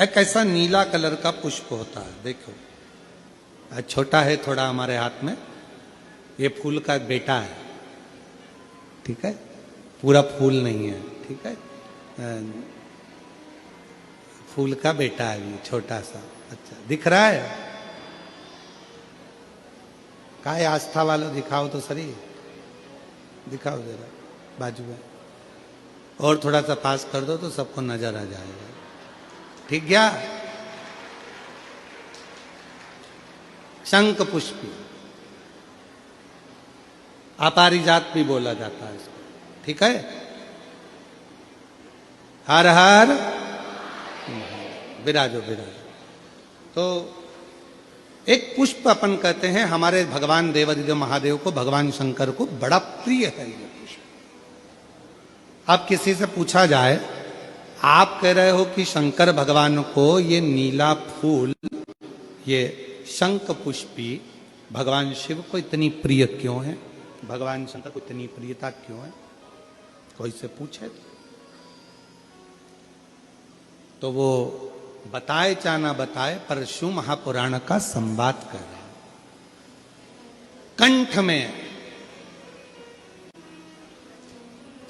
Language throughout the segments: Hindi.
एक ऐसा नीला कलर का पुष्प होता है, देखो छोटा है थोड़ा हमारे हाथ में, ये फूल का बेटा है, ठीक है, पूरा फूल नहीं है, ठीक है, फूल का बेटा है ये छोटा सा। अच्छा दिख रहा है? का है आस्था वालों, दिखाओ तो सही, दिखाओ जरा बाजू में, और थोड़ा सा पास कर दो तो सबको नजर आ जाएगा, ठीक गया? शंख पुष्पी, अपारिजात भी बोला जाता है इसको, ठीक है। हर हर विराजो विराजो। तो एक पुष्प अपन कहते हैं हमारे भगवान देवादिदेव महादेव को, भगवान शंकर को बड़ा प्रिय है ये पुष्प। अब किसी से पूछा जाए, आप कह रहे हो कि शंकर भगवान को ये नीला फूल, ये शंख पुष्पी भगवान शिव को इतनी प्रिय क्यों है, भगवान शंकर को इतनी प्रियता क्यों है, कोई से पूछे तो वो बताए चाहे ना बताए, पर शिव महापुराण का संवाद कर रहे हैं। कंठ में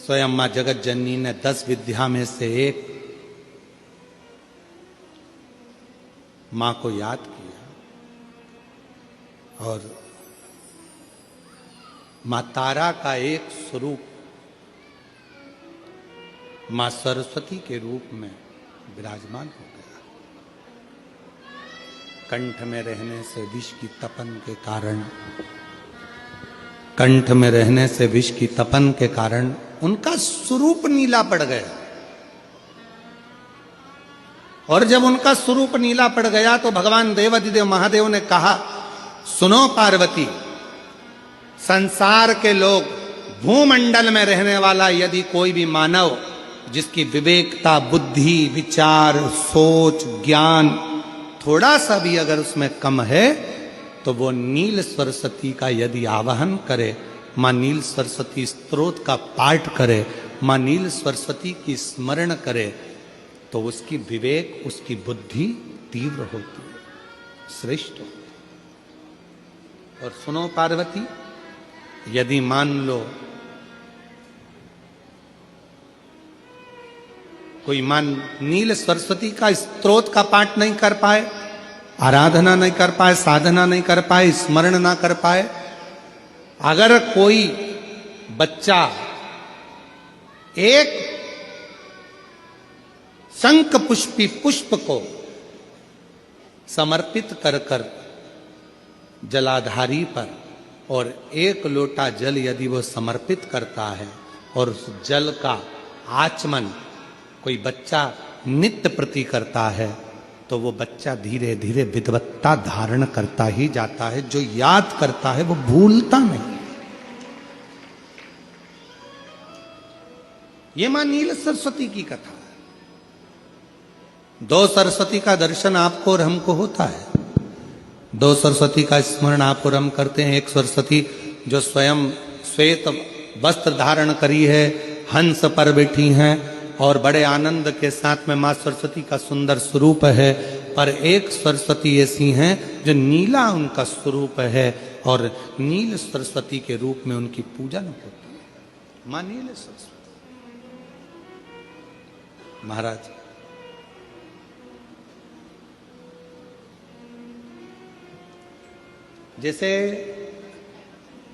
स्वयं मां जगत जननी ने 10 विद्या में से एक मां को याद किया, और मां तारा का एक स्वरूप मां सरस्वती के रूप में विराजमान हो गया। कंठ में रहने से विष की तपन के कारण, कंठ में रहने से विष की तपन के कारण उनका स्वरूप नीला पड़ गया, और जब उनका स्वरूप नीला पड़ गया तो भगवान देवादिदेव महादेव ने कहा, सुनो पार्वती, संसार के लोग, भूमंडल में रहने वाला यदि कोई भी मानव जिसकी विवेकता, बुद्धि, विचार, सोच, ज्ञान थोड़ा सा भी अगर उसमें कम है, तो वो नील सरस्वती का यदि आवाहन करे, मां नील सरस्वती स्तोत्र का पाठ करे, मां नील सरस्वती की स्मरण करे, तो उसकी विवेक, उसकी बुद्धि तीव्र होती है, श्रेष्ठ होती है। और सुनो पार्वती, यदि मान लो कोई मान नील सरस्वती का स्तोत्र का पाठ नहीं कर पाए, आराधना नहीं कर पाए, साधना नहीं कर पाए, स्मरण ना कर पाए, अगर कोई बच्चा एक शंख पुष्पी पुष्प को समर्पित कर कर जलाधारी पर, और 1 लोटा जल यदि वो समर्पित करता है, और उस जल का आचमन कोई बच्चा नित्य प्रति करता है, तो वो बच्चा धीरे धीरे विद्वत्ता धारण करता ही जाता है। जो याद करता है वो भूलता नहीं। ये मां नील सरस्वती की कथा है। 2 सरस्वती का दर्शन आपको और हमको होता है, 2 सरस्वती का स्मरण आप और हम करते हैं। एक सरस्वती जो स्वयं श्वेत वस्त्र धारण करी है, हंस पर बैठी हैं, और बड़े आनंद के साथ में मां सरस्वती का सुंदर स्वरूप है। पर एक सरस्वती ऐसी हैं जो नीला उनका स्वरूप है, और नील सरस्वती के रूप में उनकी पूजन होती है। मां नील सरस्वती महाराज, जैसे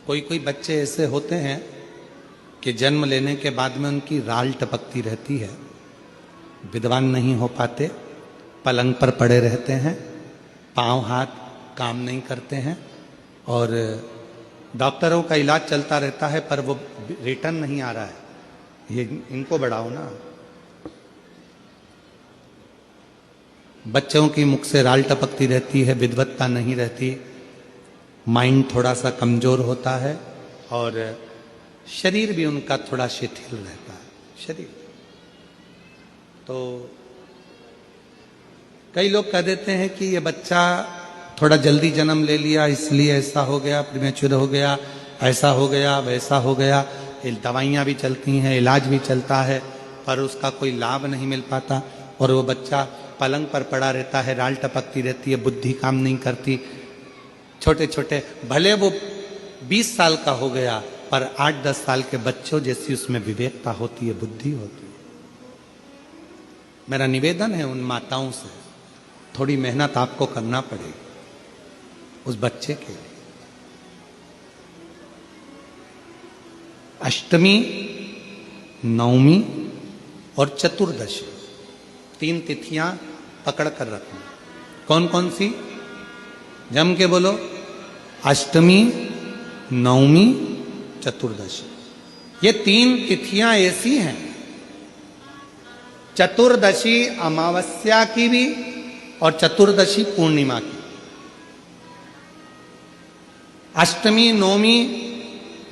कोई कोई बच्चे ऐसे होते हैं कि जन्म लेने के बाद में उनकी राल टपकती रहती है, विद्वान नहीं हो पाते, पलंग पर पड़े रहते हैं, पांव हाथ काम नहीं करते हैं, और डॉक्टरों का इलाज चलता रहता है, पर वो रिटर्न नहीं आ रहा है। ये इनको बढ़ाओ ना। बच्चों की मुख से राल टपकती रहती है, विद्वत्ता नहीं रहती, माइंड थोड़ा सा कमजोर होता है, और शरीर भी उनका थोड़ा शिथिल रहता है शरीर। तो कई लोग कह देते हैं कि ये बच्चा थोड़ा जल्दी जन्म ले लिया, इसलिए ऐसा हो गया, प्रीमेच्योर हो गया, ऐसा हो गया, वैसा हो गया। दवाइयाँ भी चलती हैं, इलाज भी चलता है, पर उसका कोई लाभ नहीं मिल पाता, और वो बच्चा पलंग पर पड़ा रहता है, राल टपकती रहती है, बुद्धि काम नहीं करती। छोटे छोटे भले वो 20 साल का हो गया, पर 8-10 साल के बच्चों जैसी उसमें विवेकता होती है, बुद्धि होती है। मेरा निवेदन है उन माताओं से, थोड़ी मेहनत आपको करना पड़ेगी उस बच्चे के लिए। अष्टमी, नवमी और चतुर्दशी 3 तिथियां पकड़ कर रखना। कौन कौन सी? जम के बोलो। अष्टमी, नवमी, चतुर्दशी। ये 3 तिथियां ऐसी हैं, चतुर्दशी अमावस्या की भी और चतुर्दशी पूर्णिमा की। अष्टमी नवमी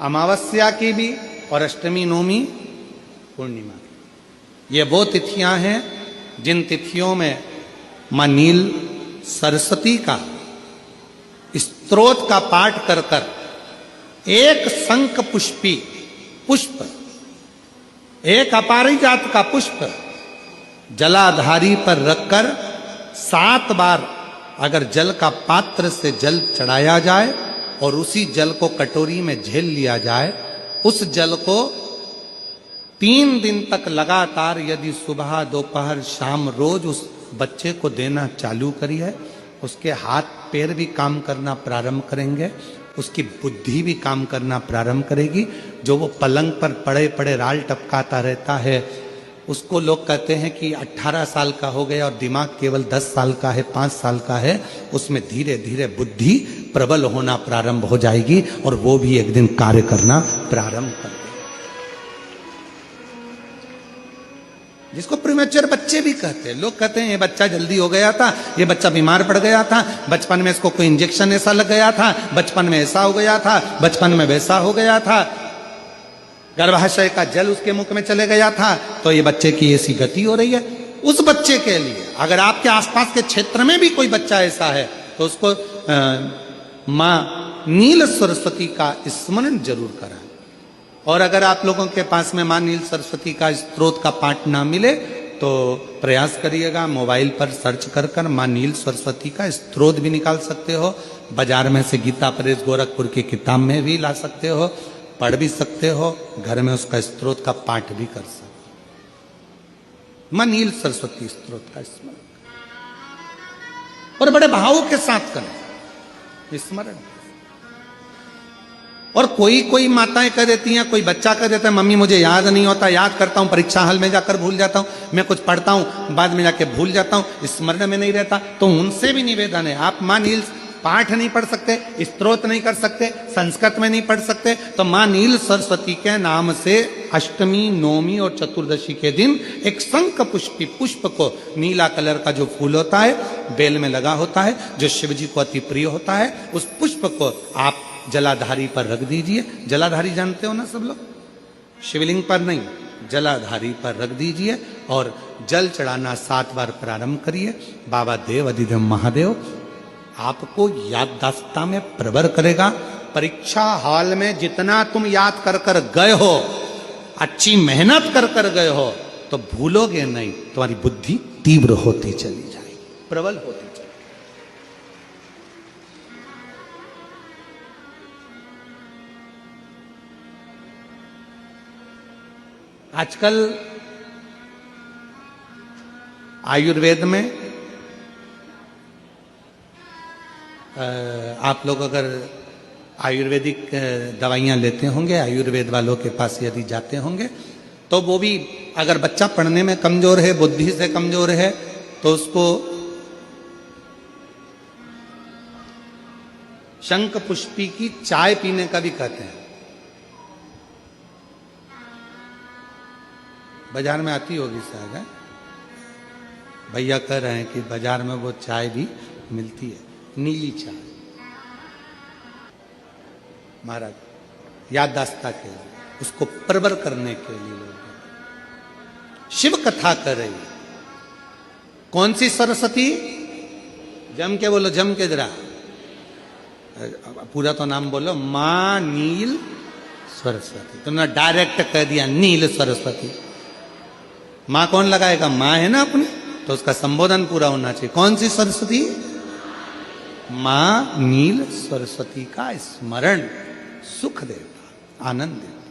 अमावस्या की भी और अष्टमी नवमी पूर्णिमा की। ये वो तिथियां हैं जिन तिथियों में मां नील सरस्वती का स्तोत्र का पाठ कर कर एक शंख पुष्पी पुष्प, एक अपारिजात का पुष्प जलाधारी पर रखकर 7 बार अगर जल का पात्र से जल चढ़ाया जाए और उसी जल को कटोरी में झेल लिया जाए, उस जल को 3 दिन तक लगातार यदि सुबह दोपहर शाम रोज उस बच्चे को देना चालू करिए, उसके हाथ पैर भी काम करना प्रारंभ करेंगे, उसकी बुद्धि भी काम करना प्रारंभ करेगी। जो वो पलंग पर पड़े पड़े राल टपकाता रहता है, उसको लोग कहते हैं कि 18 साल का हो गया और दिमाग केवल 10 साल का है, 5 साल का है, उसमें धीरे धीरे बुद्धि प्रबल होना प्रारंभ हो जाएगी और वो भी एक दिन कार्य करना प्रारंभ कर देगा। जिसको प्रीमेच्योर बच्चे भी कहते हैं। लोग कहते हैं ये बच्चा जल्दी हो गया था, ये बच्चा बीमार पड़ गया था, बचपन में इसको कोई इंजेक्शन ऐसा लग गया था, बचपन में ऐसा हो गया था, बचपन में वैसा हो गया था, गर्भाशय का जल उसके मुख में चले गया था, तो ये बच्चे की ऐसी गति हो रही है। उस बच्चे के लिए अगर आपके आसपास के क्षेत्र में भी कोई बच्चा ऐसा है तो उसको मां नील सरस्वती का स्मरण जरूर कराएं। और अगर आप लोगों के पास में मां नील सरस्वती का स्तोत्र का पाठ ना मिले तो प्रयास करिएगा, मोबाइल पर सर्च कर कर मां नील सरस्वती का स्तोत्र भी निकाल सकते हो। बाजार में से गीता प्रेस गोरखपुर की किताब में भी ला सकते हो, पढ़ भी सकते हो, घर में उसका स्तोत्र का पाठ भी कर सकते हो। मां नील सरस्वती स्तोत्र का स्मरण और बड़े भावों के साथ करें स्मरण। और कोई माताएं कह देती हैं, कोई बच्चा कह देता है मम्मी मुझे याद नहीं होता, याद करता हूं परीक्षा हॉल में जाकर भूल जाता हूं, मैं कुछ पढ़ता हूं बाद में जाके भूल जाता हूं, स्मरण में नहीं रहता। तो उनसे भी निवेदन है, आप मां नील पाठ नहीं पढ़ सकते, स्तोत्र नहीं कर सकते, संस्कृत में नहीं पढ़ सकते, तो मां नील सरस्वती के नाम से अष्टमी नवमी और चतुर्दशी के दिन एक शंख पुष्पी पुष्प को, नीला कलर का जो फूल होता है बेल में लगा होता है, जो शिव जी को अति प्रिय होता है, उस पुष्प को आप जलाधारी पर रख दीजिए। जलाधारी जानते हो ना सब लोग, शिवलिंग पर नहीं, जलाधारी पर रख दीजिए और जल चढ़ाना 7 बार प्रारंभ करिए। बाबा देव अधिदेव महादेव आपको याददाश्ता में प्रबर करेगा। परीक्षा हॉल में जितना तुम याद कर कर गए हो, अच्छी मेहनत कर कर गए हो, तो भूलोगे नहीं, तुम्हारी बुद्धि तीव्र होती चली जाएगी, प्रबल होती चली। आजकल आयुर्वेद में आप लोग अगर आयुर्वेदिक दवाइयां लेते होंगे, आयुर्वेद वालों के पास यदि जाते होंगे, तो वो भी अगर बच्चा पढ़ने में कमजोर है, बुद्धि से कमजोर है, तो उसको शंख पुष्पी की चाय पीने का भी कहते हैं। बाजार में आती होगी शायद, है भैया कह रहे हैं कि बाजार में वो चाय भी मिलती है, नीली चाय। महाराज याददाश्ता के लिए, उसको प्रबर करने के लिए लोग शिव कथा कर रही है। कौन सी सरस्वती? जम के बोलो, जम के जरा, पूरा तो नाम बोलो, मां नील सरस्वती। तुमने डायरेक्ट कह दिया नील सरस्वती। मां कौन लगाएगा? मां है ना अपनी, तो उसका संबोधन पूरा होना चाहिए। कौन सी सरस्वती? मां नील सरस्वती का स्मरण सुख देता, आनंद देता।